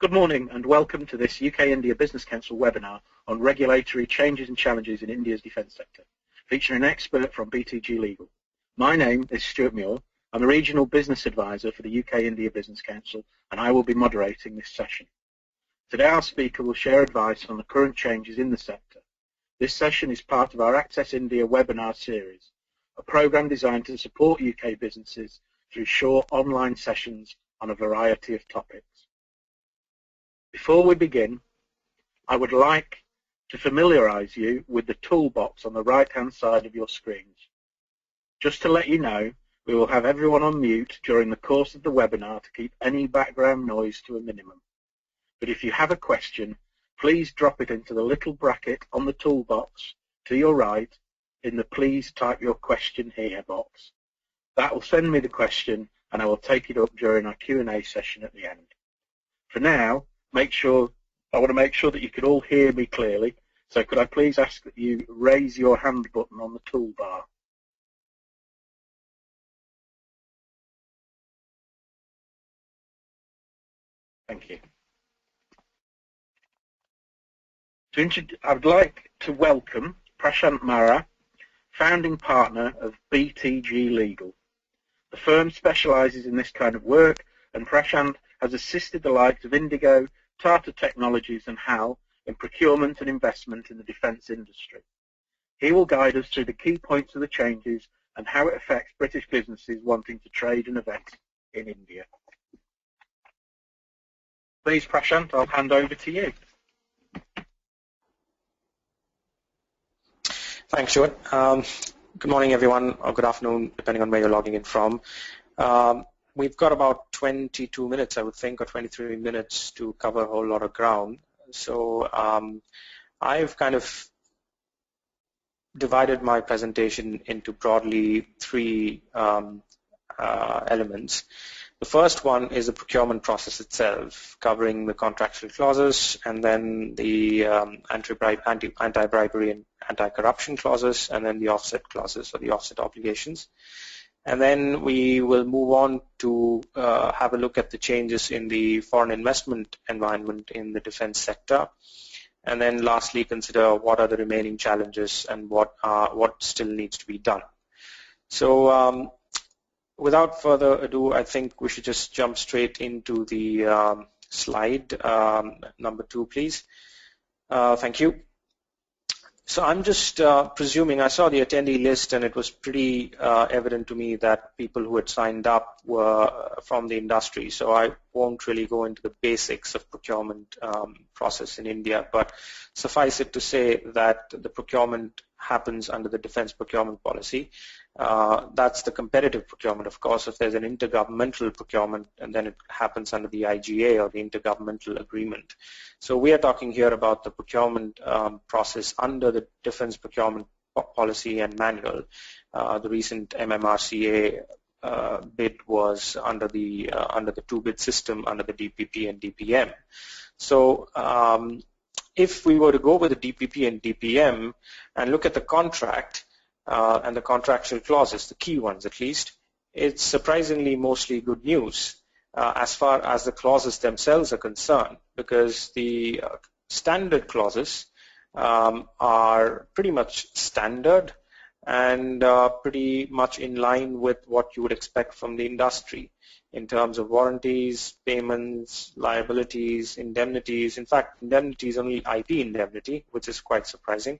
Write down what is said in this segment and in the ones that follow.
Good morning and welcome to this UK-India Business Council webinar on regulatory changes and challenges in India's defence sector, featuring an expert from BTG Legal. My name is Stuart Muir. I'm a Regional Business Advisor for the UK-India Business Council and I will be moderating this session. Today our speaker will share advice on the current changes in the sector. This session is part of our Access India webinar series, a programme designed to support UK businesses through short online sessions on a variety of topics. Before we begin, I would like to familiarise you with the toolbox on the right-hand side of your screens. Just to let you know, we will have everyone on mute during the course of the webinar to keep any background noise to a minimum. But if you have a question, please drop it into the little bracket on the toolbox to your right in the Please Type Your Question Here box. That will send me the question and I will take it up during our Q&A session at the end. For now, I want to make sure that you can all hear me clearly. So could I please ask that you raise your hand button on the toolbar? Thank you. I would like to welcome Prashant Mara, founding partner of BTG Legal. The firm specialises in this kind of work, and Prashant has assisted the likes of Indigo, Tata Technologies and HAL in procurement and investment in the defence industry. He will guide us through the key points of the changes and how it affects British businesses wanting to trade and invest in India. Please, Prashant, I'll hand over to you. Thanks, Stuart. Good morning, everyone, or good afternoon, depending on where you're logging in from. We've got about 22 minutes, I would think, or 23 minutes to cover a whole lot of ground. So I've kind of divided my presentation into broadly three elements. The first one is the procurement process itself, covering the contractual clauses, and then the anti-bribery and anti-corruption clauses, and then the offset clauses or the offset obligations. And then we will move on to have a look at the changes in the foreign investment environment in the defense sector. And then lastly, consider what are the remaining challenges and what still needs to be done. So without further ado, I think we should just jump straight into the slide number 2, please. Thank you. So I'm just presuming, I saw the attendee list and it was pretty evident to me that people who had signed up were from the industry, so I won't really go into the basics of procurement process in India, but suffice it to say that the procurement happens under the defense procurement policy. That's the competitive procurement, of course. If there's an intergovernmental procurement, and then it happens under the IGA or the intergovernmental agreement. So we are talking here about the procurement process under the defense procurement policy and manual. The recent MMRCA bid was under the 2-bid system under the DPP and DPM. So if we were to go with the DPP and DPM and look at the contract and the contractual clauses, the key ones at least, it's surprisingly mostly good news as far as the clauses themselves are concerned, because the standard clauses are pretty much standard and pretty much in line with what you would expect from the industry in terms of warranties, payments, liabilities, indemnities. In fact, indemnity is only IP indemnity, which is quite surprising.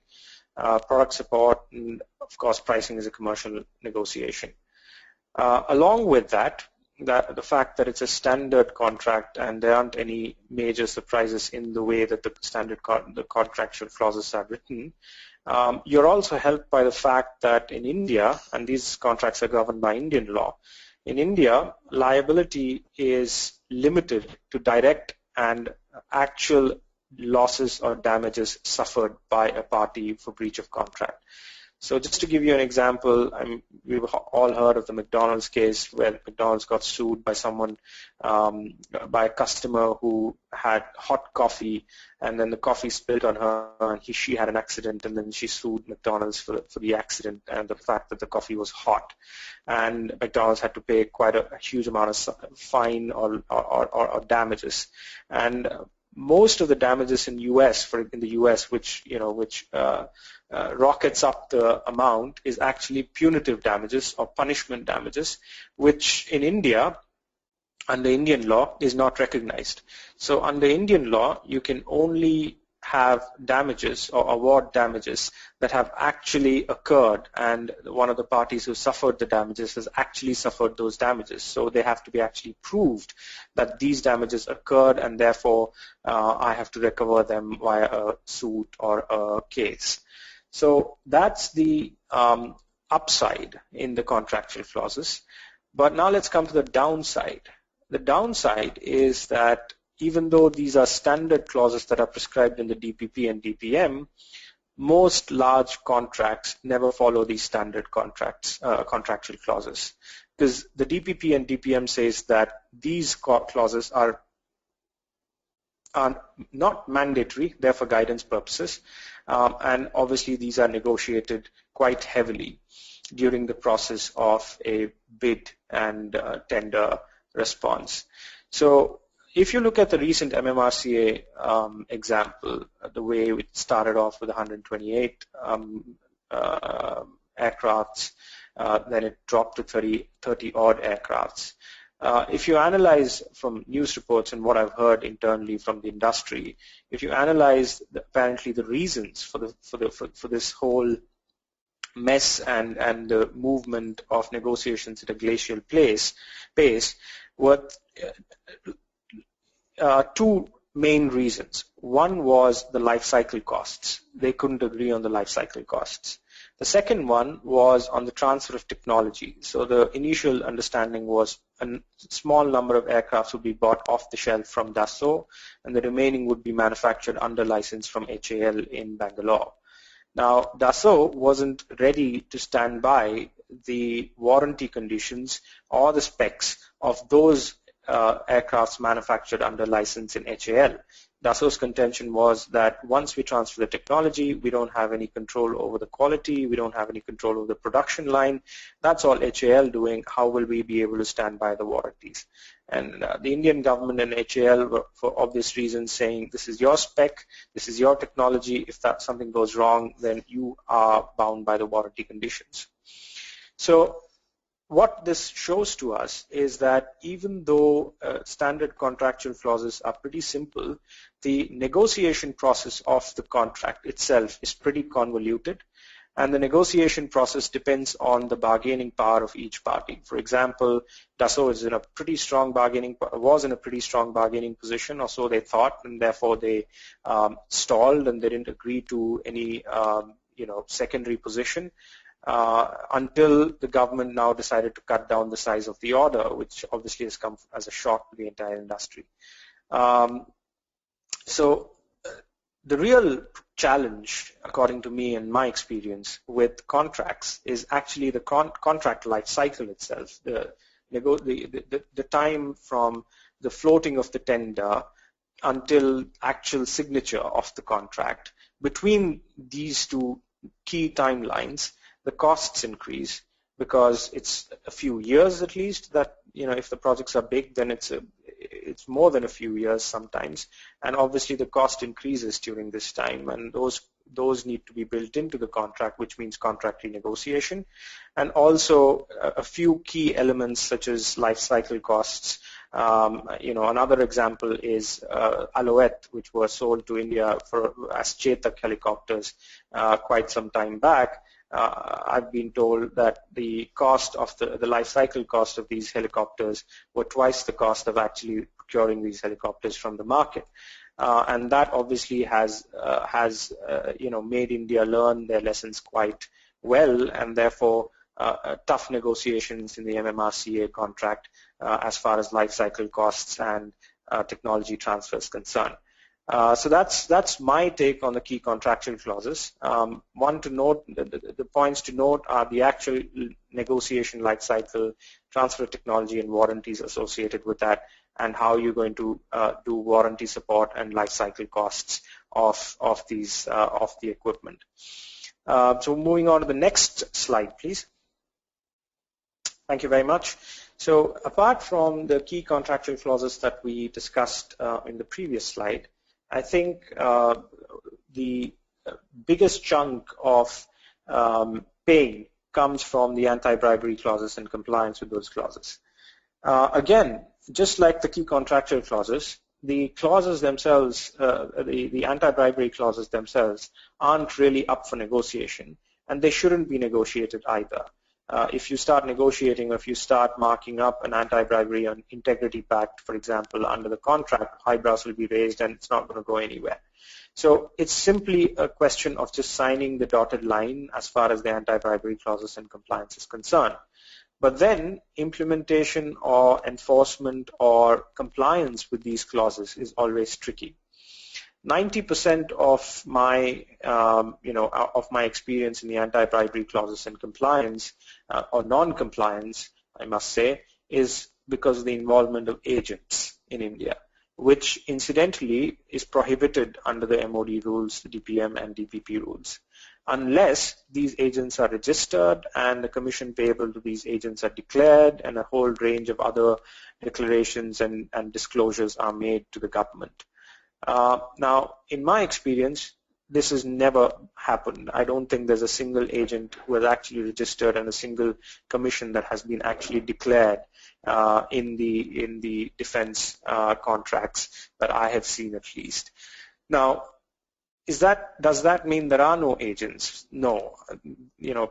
Product support, and of course pricing is a commercial negotiation. Along with that, the fact that it's a standard contract and there aren't any major surprises in the way that the standard the contractual clauses are written, you're also helped by the fact that in India, and these contracts are governed by Indian law, in India, liability is limited to direct and actual losses or damages suffered by a party for breach of contract. So just to give you an example, we've all heard of the McDonald's case where McDonald's got sued by someone, by a customer who had hot coffee, and then the coffee spilled on her, and she had an accident, and then she sued McDonald's for the accident and the fact that the coffee was hot. And McDonald's had to pay quite a huge amount of fine or damages. And most of the damages in the U.S., which rockets up the amount, is actually punitive damages or punishment damages, which in India, under Indian law, is not recognized. So under Indian law, you can only have damages or award damages that have actually occurred, and one of the parties who suffered the damages has actually suffered those damages. So they have to be actually proved that these damages occurred, and therefore I have to recover them via a suit or a case. So that's the upside in the contractual clauses. But now let's come to the downside. The downside is that even though these are standard clauses that are prescribed in the DPP and DPM, most large contracts never follow these standard contractual clauses, because the DPP and DPM says that these clauses are not mandatory, they're for guidance purposes, and obviously these are negotiated quite heavily during the process of a bid and tender response. So if you look at the recent MMRCA example, the way it started off with 128 aircrafts, then it dropped to 30 odd aircrafts. If you analyze from news reports and what I've heard internally from the industry, if you analyze apparently the reasons for this whole mess and the movement of negotiations at a glacial pace, were two main reasons. One was the life cycle costs. They couldn't agree on the life cycle costs. The second one was on the transfer of technology. So the initial understanding was a small number of aircraft would be bought off the shelf from Dassault, and the remaining would be manufactured under license from HAL in Bangalore. Now, Dassault wasn't ready to stand by the warranty conditions or the specs of those aircrafts manufactured under license in HAL. Dassault's contention was that once we transfer the technology, we don't have any control over the quality, we don't have any control over the production line. That's all HAL doing. How will we be able to stand by the warranties? And the Indian government and HAL were, for obvious reasons, saying this is your spec, this is your technology. If that something goes wrong, then you are bound by the warranty conditions. So what this shows to us is that even though standard contractual clauses are pretty simple, the negotiation process of the contract itself is pretty convoluted, and the negotiation process depends on the bargaining power of each party. For example, Dassault was in a pretty strong bargaining position, or so they thought, and therefore they stalled and they didn't agree to any secondary position. Until the government now decided to cut down the size of the order, which obviously has come as a shock to the entire industry. So the real challenge, according to me and my experience with contracts, is actually the contract life cycle itself, the time from the floating of the tender until actual signature of the contract. Between these two key timelines, the costs increase because it's a few years at least that, if the projects are big, then it's more than a few years sometimes, and obviously the cost increases during this time, and those need to be built into the contract, which means contract renegotiation, and also a few key elements such as life cycle costs. Another example is Alouette, which were sold to India as Chetak helicopters quite some time back. I've been told that the cost of the life cycle cost of these helicopters were twice the cost of actually procuring these helicopters from the market, and that obviously has made India learn their lessons quite well, and therefore tough negotiations in the MMRCA contract as far as life cycle costs and technology transfer is concerned. So that's my take on the key contractual clauses. One to note, the points to note are the actual negotiation life cycle, transfer of technology, and warranties associated with that, and how you're going to do warranty support and life cycle costs of the equipment. So moving on to the next slide, please. Thank you very much. So apart from the key contractual clauses that we discussed in the previous slide, I think the biggest chunk of pain comes from the anti-bribery clauses and compliance with those clauses. Again, just like the key contractual clauses, the clauses themselves, the anti-bribery clauses themselves, aren't really up for negotiation, and they shouldn't be negotiated either. If you start negotiating, or if you start marking up an anti-bribery and integrity pact, for example, under the contract, eyebrows will be raised and it's not going to go anywhere. So it's simply a question of just signing the dotted line as far as the anti-bribery clauses and compliance is concerned. But then implementation or enforcement or compliance with these clauses is always tricky. 90% of my, of my experience in the anti-bribery clauses and compliance or non-compliance, I must say, is because of the involvement of agents in India, which incidentally is prohibited under the MOD rules, the DPM and DPP rules, unless these agents are registered and the commission payable to these agents are declared, and a whole range of other declarations and disclosures are made to the government. Now, in my experience, this has never happened. I don't think there's a single agent who has actually registered and a single commission that has been actually declared in the defense contracts that I have seen, at least. Now, does that mean there are no agents? No.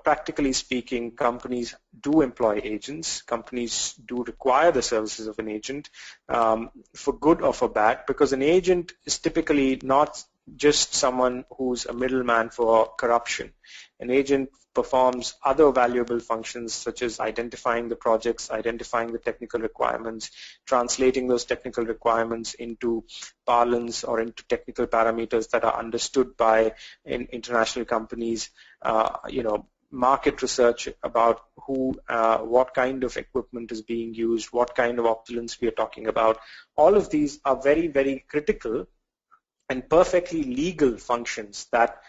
Practically speaking, companies do employ agents. Companies do require the services of an agent, for good or for bad, because an agent is typically not just someone who's a middleman for corruption. An agent performs other valuable functions, such as identifying the projects, identifying the technical requirements, translating those technical requirements into parlance or into technical parameters that are understood by international companies, market research about what kind of equipment is being used, what kind of opulence we are talking about. All of these are very, very critical and perfectly legal functions that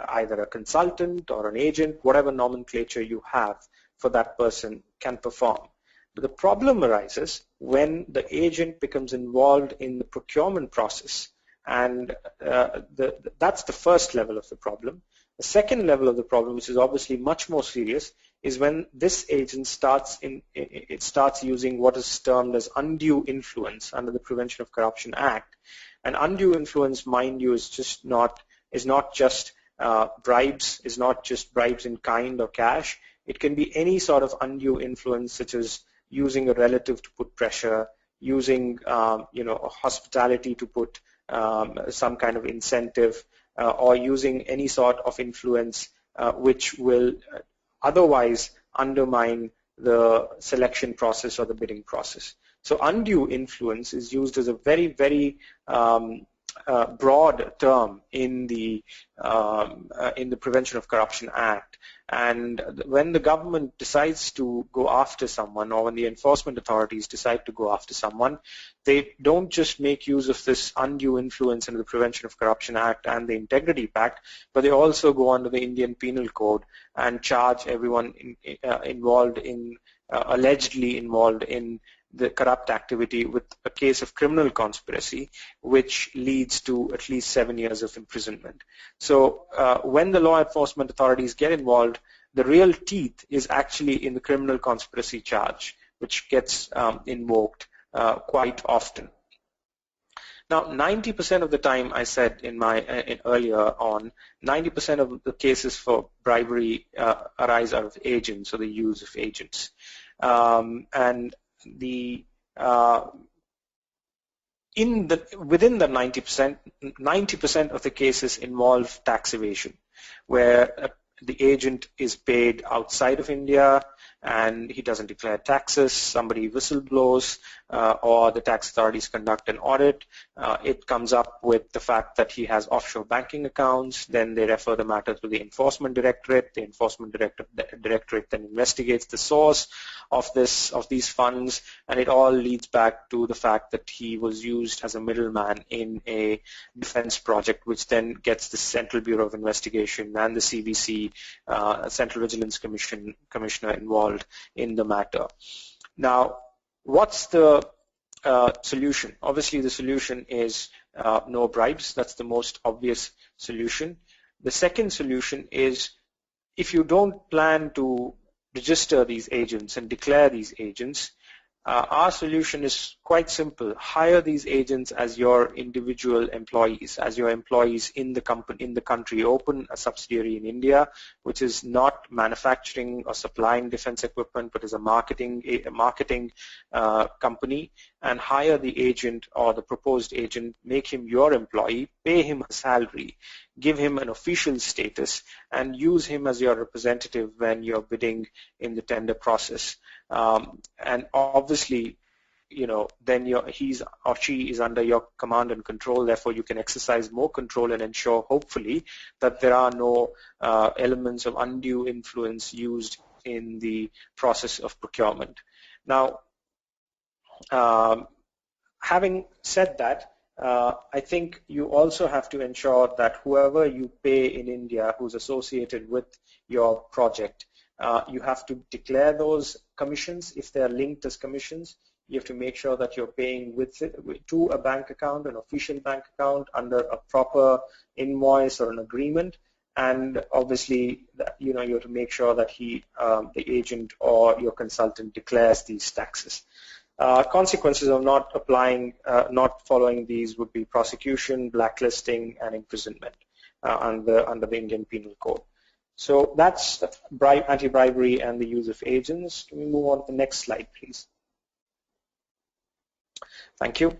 either a consultant or an agent, whatever nomenclature you have for that person, can perform. But the problem arises when the agent becomes involved in the procurement process, and that's the first level of the problem. The second level of the problem, which is obviously much more serious, is when this agent starts using what is termed as undue influence under the Prevention of Corruption Act. And undue influence, mind you, is not just bribes, is not just bribes in kind or cash. It can be any sort of undue influence, such as using a relative to put pressure, using hospitality to put some kind of incentive, or using any sort of influence which will otherwise undermine the selection process or the bidding process. So undue influence is used as a very, very broad term in the Prevention of Corruption Act. And when the government decides to go after someone, or when the enforcement authorities decide to go after someone, they don't just make use of this undue influence in the Prevention of Corruption Act and the Integrity Pact, but they also go under the Indian Penal Code and charge everyone allegedly involved in the corrupt activity with a case of criminal conspiracy, which leads to at least 7 years of imprisonment. So when the law enforcement authorities get involved, the real teeth is actually in the criminal conspiracy charge, which gets invoked quite often. Now, 90% of the time, I said earlier on, 90% of the cases for bribery arise out of agents, or the use of agents. And within the 90% of the cases involve tax evasion, where the agent is paid outside of India and he doesn't declare taxes, somebody whistleblows, or the tax authorities conduct an audit. It comes up with the fact that he has offshore banking accounts. Then they refer the matter to the enforcement directorate. The enforcement directorate then investigates the source of these funds, and it all leads back to the fact that he was used as a middleman in a defense project, which then gets the Central Bureau of Investigation and the CVC, Central Vigilance Commissioner involved in the matter. Now, what's the solution? Obviously, the solution is no bribes. That's the most obvious solution. The second solution is, if you don't plan to register these agents and declare these agents, our solution is quite simple. Hire these agents as your individual employees, as your employees in the company, in the country. Open a subsidiary in India, which is not manufacturing or supplying defense equipment, but is a marketing company, and hire the agent or the proposed agent, make him your employee, pay him a salary, give him an official status, and use him as your representative when you're bidding in the tender process. And obviously, then he's or she is under your command and control. Therefore, you can exercise more control and ensure, hopefully, that there are no elements of undue influence used in the process of procurement. Now, having said that, I think you also have to ensure that whoever you pay in India who's associated with your project, you have to declare those commissions. If they are linked as commissions, you have to make sure that you're paying to a bank account, an official bank account, under a proper invoice or an agreement. And obviously, you have to make sure that the agent or your consultant declares these taxes. Consequences of not following these would be prosecution, blacklisting, and imprisonment under the Indian Penal Code. So that's anti-bribery and the use of agents. Can we move on to the next slide, please? Thank you.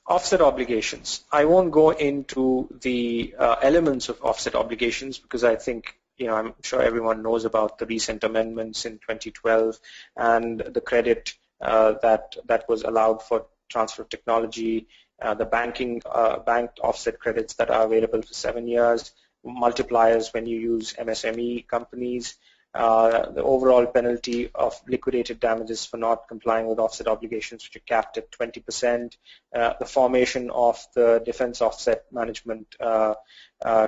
Offset obligations. I won't go into the elements of offset obligations because I think I'm sure everyone knows about the recent amendments in 2012 and the credit that was allowed for transfer of technology, the banked offset credits that are available for 7 years, multipliers when you use MSME companies, the overall penalty of liquidated damages for not complying with offset obligations, which are capped at 20%, the formation of the Defense Offset Management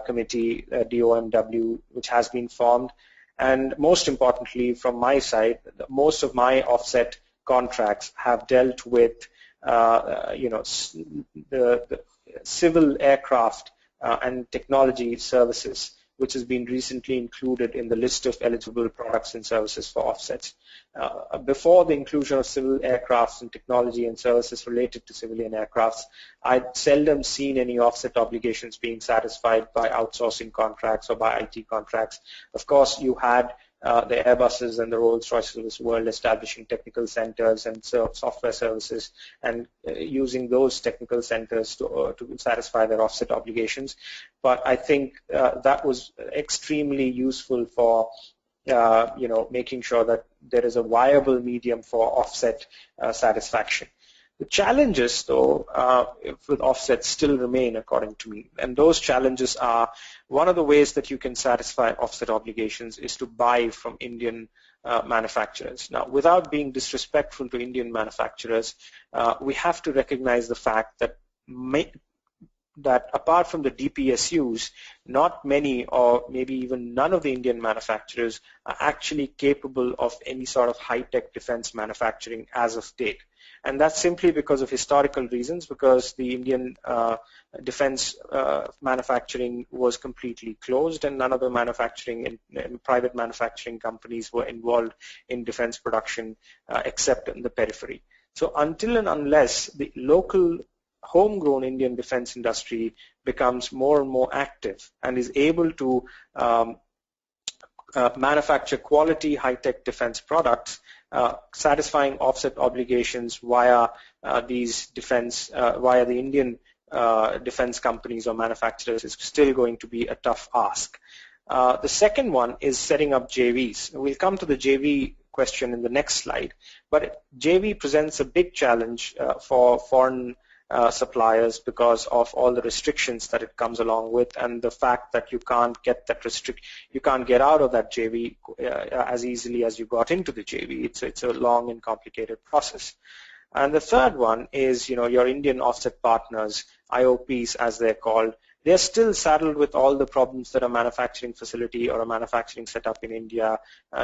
Committee, DOMW, which has been formed, and most importantly, from my side, most of my offset contracts have dealt with the civil aircraft and technology services, which has been recently included in the list of eligible products and services for offsets. Before the inclusion of civil aircrafts and technology and services related to civilian aircrafts, I'd seldom seen any offset obligations being satisfied by outsourcing contracts or by IT contracts. Of course, you had the Airbuses and the Rolls-Royces of this world establishing technical centers and software services and using those technical centers to satisfy their offset obligations. But I think that was extremely useful for making sure that there is a viable medium for offset satisfaction. The challenges, though, with offsets still remain, according to me, and those challenges are, one of the ways that you can satisfy offset obligations is to buy from Indian manufacturers. Now, without being disrespectful to Indian manufacturers, we have to recognize the fact that apart from the DPSUs, not many or maybe even none of the Indian manufacturers are actually capable of any sort of high-tech defense manufacturing as of date. And that's simply because of historical reasons, because the Indian defense manufacturing was completely closed and none of the manufacturing and private manufacturing companies were involved in defense production except in the periphery. So until and unless the local homegrown Indian defense industry becomes more and more active and is able to manufacture quality high-tech defense products, satisfying offset obligations via via the Indian defense companies or manufacturers is still going to be a tough ask. The second one is setting up JVs. We'll come to the JV question in the next slide, but JV presents a big challenge for foreign suppliers because of all the restrictions that it comes along with, and the fact that you can't get out of that JV as easily as you got into the JV. It's a long and complicated process. And the third one is, your Indian offset partners, IOPs as they're called. They're still saddled with all the problems that a manufacturing facility or a manufacturing setup in India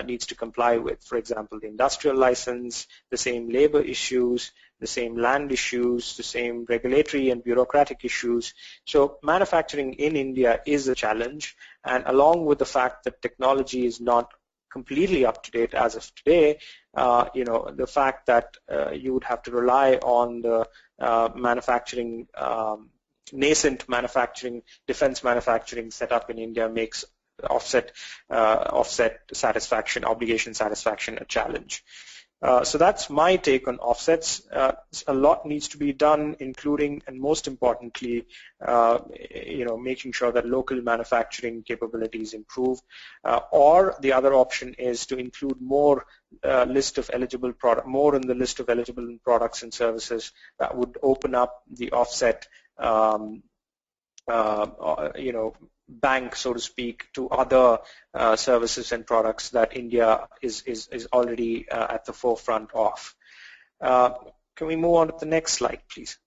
needs to comply with. For example, the industrial license, the same labor issues, the same land issues, the same regulatory and bureaucratic issues. So manufacturing in India is a challenge, and along with the fact that technology is not completely up to date as of today, the fact that you would have to rely on the nascent manufacturing, defense manufacturing setup in India makes offset satisfaction, obligation satisfaction a challenge. So that's my take on offsets. A lot needs to be done, including and most importantly, making sure that local manufacturing capabilities improve. Or the other option is to include more in the list of eligible products and services that would open up the offset, bank, so to speak, to other services and products that India is already at the forefront of. Can we move on to the next slide, please?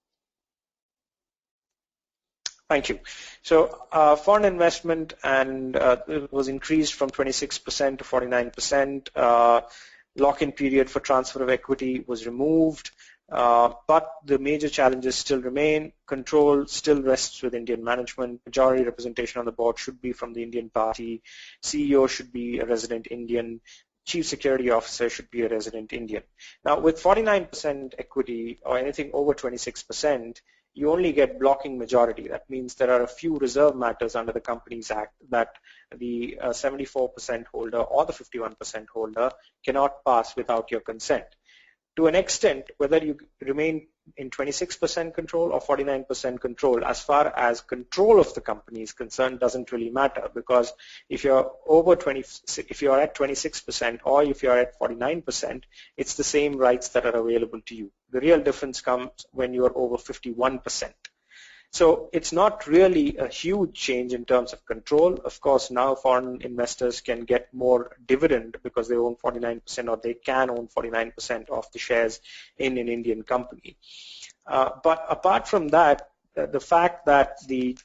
Thank you. So foreign investment it was increased from 26% to 49%. Lock-in period for transfer of equity was removed. But the major challenges still remain. Control still rests with Indian management. Majority representation on the board should be from the Indian party. CEO should be a resident Indian. Chief Security Officer should be a resident Indian. Now, with 49% equity or anything over 26%, you only get blocking majority. That means there are a few reserve matters under the Companies Act that the 74% holder or the 51% holder cannot pass without your consent. To an extent, whether you remain in 26% control or 49% control, as far as control of the company is concerned, doesn't really matter, because if you're if you're at 26% or if you're at 49%, it's the same rights that are available to you. The real difference comes when you're over 51%. So it's not really a huge change in terms of control. Of course, now foreign investors can get more dividend because they own 49%, or they can own 49% of the shares in an Indian company. But apart from that, the fact that the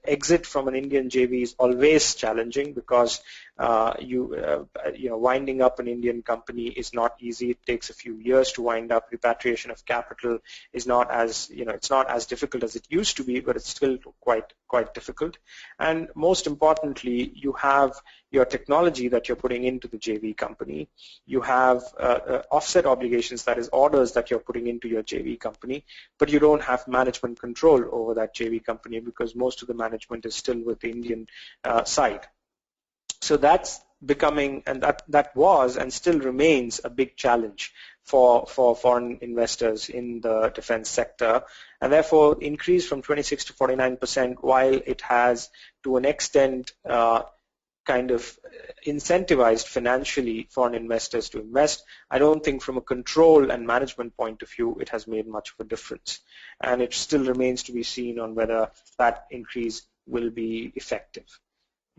exit from an Indian JV is always challenging, because winding up an Indian company is not easy. It takes a few years to wind up. Repatriation of capital is not as it's not as difficult as it used to be, but it's still quite difficult. And most importantly, you have your technology that you're putting into the JV company. You have offset obligations, that is orders that you're putting into your JV company, but you don't have management control over that JV company because most of the management is still with the Indian side. So that's becoming, and that was and still remains a big challenge for foreign investors in the defense sector, and therefore increase from 26 to 49%, while it has to an extent kind of incentivized financially foreign investors to invest. I don't think from a control and management point of view it has made much of a difference, and it still remains to be seen on whether that increase will be effective.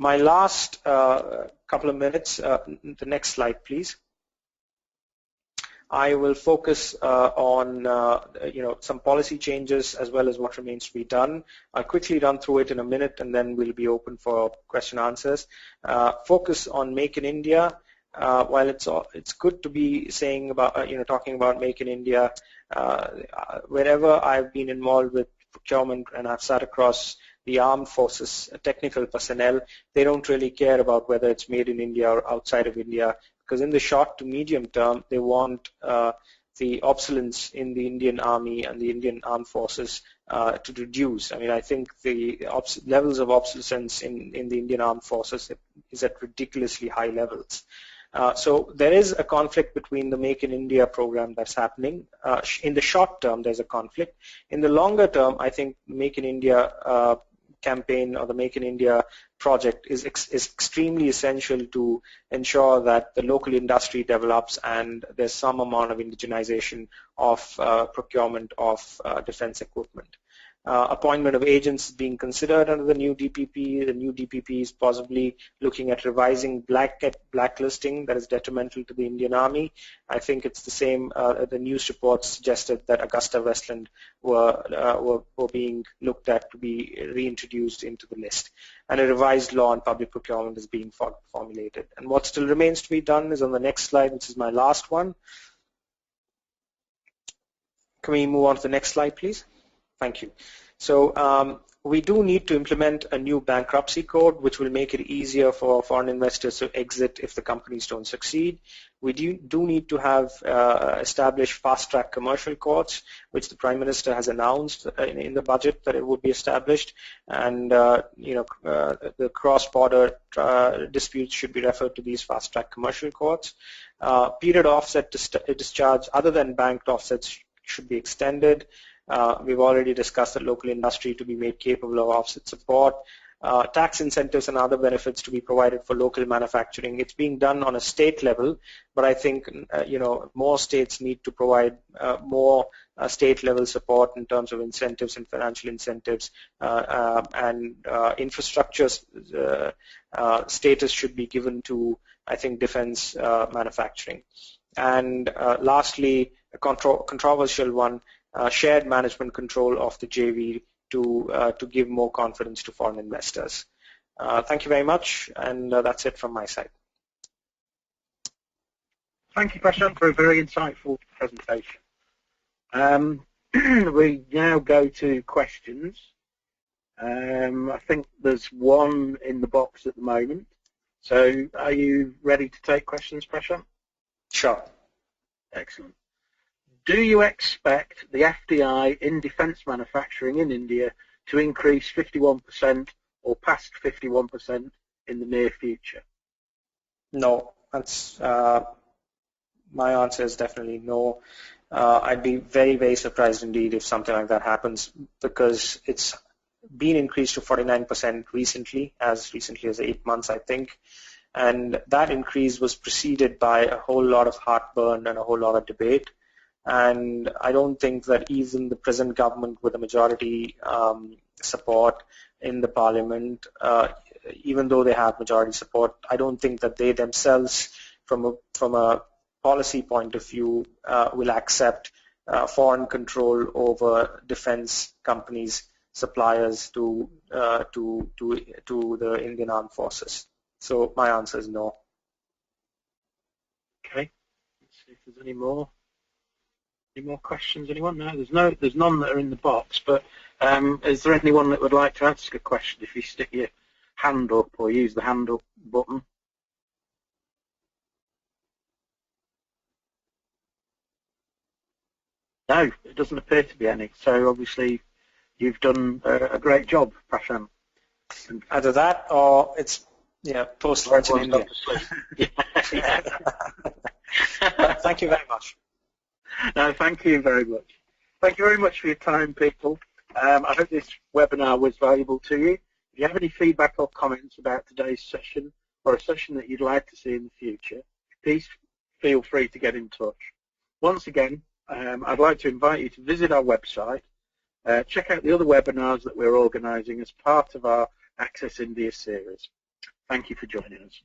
My last couple of minutes, the next slide please. I will focus on some policy changes as well as what remains to be done. I'll quickly run through it in a minute, and then we'll be open for question answers. Focus on Make in India. While it's good to be saying about talking about Make in India, wherever I've been involved with procurement and I've sat across the armed forces, technical personnel, they don't really care about whether it's made in India or outside of India, because in the short to medium term, they want the obsolescence in the Indian Army and the Indian armed forces to reduce. I mean, I think the levels of obsolescence in the Indian armed forces is at ridiculously high levels. So there is a conflict between the Make in India program that's happening. In the short term, there's a conflict. In the longer term, I think Make in India campaign or the Make in India project is extremely essential to ensure that the local industry develops and there's some amount of indigenization of procurement of defense equipment. Appointment of agents is being considered under the new DPP. The new DPP is possibly looking at revising blacklisting that is detrimental to the Indian Army. I think it's the same. The news reports suggested that Augusta Westland were being looked at to be reintroduced into the list. And a revised law on public procurement is being formulated. And what still remains to be done is on the next slide, which is my last one. Can we move on to the next slide, please? Thank you. So we do need to implement a new bankruptcy code, which will make it easier for foreign investors to exit if the companies don't succeed. We do need to have established fast-track commercial courts, which the Prime Minister has announced in the budget that it would be established. And the cross-border disputes should be referred to these fast-track commercial courts. Period offset discharge, other than banked offsets, should be extended. We've already discussed the local industry to be made capable of offset support. Tax incentives and other benefits to be provided for local manufacturing. It's being done on a state level, but I think more states need to provide more state-level support in terms of incentives and financial incentives, and infrastructure status should be given to, I think, defense manufacturing. And lastly, a controversial one. Shared management control of the JV to give more confidence to foreign investors. Thank you very much, and that's it from my side. Thank you, Prashant, for a very insightful presentation. We now go to questions. I think there's one in the box at the moment. So are you ready to take questions, Prashant? Sure. Excellent. Do you expect the FDI in defence manufacturing in India to increase 51% or past 51% in the near future? No, that's my answer is definitely no. I'd be very, very surprised indeed if something like that happens, because it's been increased to 49% recently as 8 months, I think. And that increase was preceded by a whole lot of heartburn and a whole lot of debate. And I don't think that even the present government with a majority support in the parliament, even though they have majority support, I don't think that they themselves, from a policy point of view, will accept foreign control over defense companies, suppliers to the Indian Armed Forces. So my answer is no. Okay. Let's see if there's any more. Any more questions, anyone? No, there's none that are in the box, but is there anyone that would like to ask a question if you stick your hand up or use the hand up button? No, it doesn't appear to be any, so obviously you've done a great job, Prashant. Either that or it's post-lunch in India. Thank you very much. No, thank you very much. Thank you very much for your time, people. I hope this webinar was valuable to you. If you have any feedback or comments about today's session or a session that you'd like to see in the future, please feel free to get in touch. Once again, I'd like to invite you to visit our website, check out the other webinars that we're organising as part of our Access India series. Thank you for joining us.